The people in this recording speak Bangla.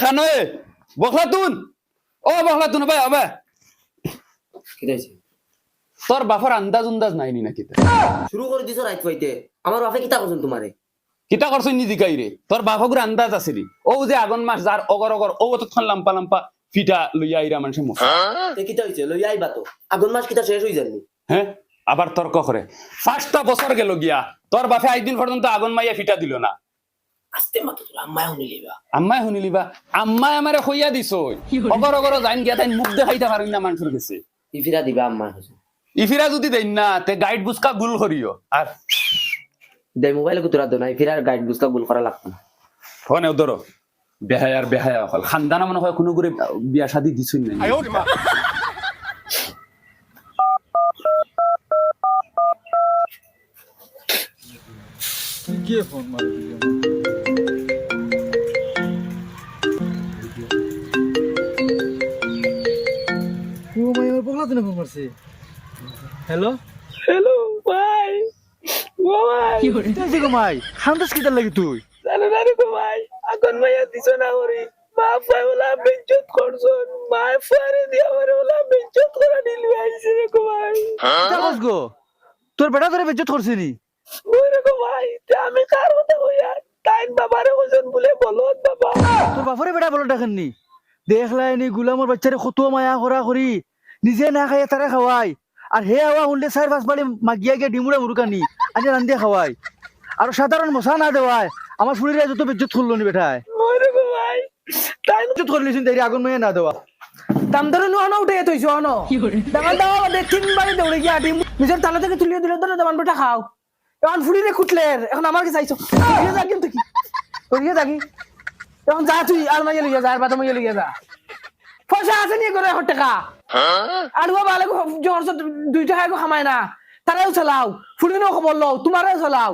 খানয়ে বখলাতুন ও বখলাতুন ভাই আবে কি হইছে তোর বাপর আন্দাজ উন্দাজ নাই নি নাকি শুরু করে দিছো রাইত পাইতে আমার বাপে কিতা করছেন তোমারে কিতা করছই নি দিকাই রে তোর বাপগুর আন্দাজ আছিল ও যে আগুন মাস যার অগর অগর ও তখন লাম্পা লাম্পা ফিটা লইয়া আইরা মানুষে মুখ তে কিতা হইছে লই আইবা তো আগুন মাস কিতা শেষ হই যায়নি হ্যাঁ আবার তর্ক করে 5টা বছর গেল গিয়া তোর বাপে আইদিন পর্যন্ত আগুন মাইয়া ফিটা দিল না আস্তে মাতো তোর আম্মা শুনিলিবা আম্মাই শুনিলিবা আম্মাই আমারে কইয়া দিছ অগর অগর যাইন গিয়া তাই মুখ দেখাইতে পারিন না মানুষের কাছে ইফিরা দিবা আম্মা কাছে ইফিরা যদি দেন না তে গাইড বুসকা গুল করিও আর দেই মোবাইলে কুতরা দো না ইফিরার গাইড বুঝতা গুল করা লাগতো না ফোনে ধরো বেহায়ার বেহায়া হল খানদানা মনে হয় কোনো করে বিয়া শাদি দিছই না কে ফোন মারলি ও ভাই আমার বগলা দিনে ফোন মারছে হ্যালো হ্যালো ভাই ও ভাই তুই গো ভাই খান্দাস কিটা লাগি তুই জানো না রে গো ভাই আগুন মাইয়া দিছো না করি মা ফাই ওলা বেজ্জত করছন মা ফারে দিয়া ওরে ওলা বেজ্জত করা দিলি আইছে রে গো ভাই তাকস গো তোর বেটা তোরে বেজ্জত করছে নি ওই রে গো ভাই তে আমি কার কথা কইয়া তাইন বাবারে ওজন বলে বলত বাবা তোর বাপরে বেটা বলো ডাকেন নি দেখলাই নি গুলামর বাচ্চারে কত মায়া করা করি নিজে না খাইয়া তারা খাওয়াই আর হে আওয়া উল্লে 4-5 বাড়ি মাগিয়া গিয়া ডিমুড়া মুরুকানি আজ রান্দিয়া খাওয়াই আর সাধারণ মশা না দেওয়ায় আমার শরীরে যত বেজ্জত করলো নি বেটায় ওই রে গো ভাই তাইন বেজ্জত করলিছিন তাই আগুন মাইয়া না দেওয়া দাম ধরে নো উঠে তৈছো অনো দামান দাও দেখ 3 বারে দৌড়ে গিয়া ডিম নিজের তালা থেকে তুলিয়ে দিলে ধরে দামান বেটা খাও এখন ফুড়িরে কুটলের এখন আমার কি চাইছো তুই যা কিন্তু কি তুই যা কি এখন যা তুই আর মাইয়া লইয়া যা আর বাদ মাইয়া লইয়া যা পয়সা আছে নিয়ে করে 100 টাকা আর ও বালে জোর 2 টাকা খামায় না তারাও চালাও ফুড়িনো খবর লও তোমারও চালাও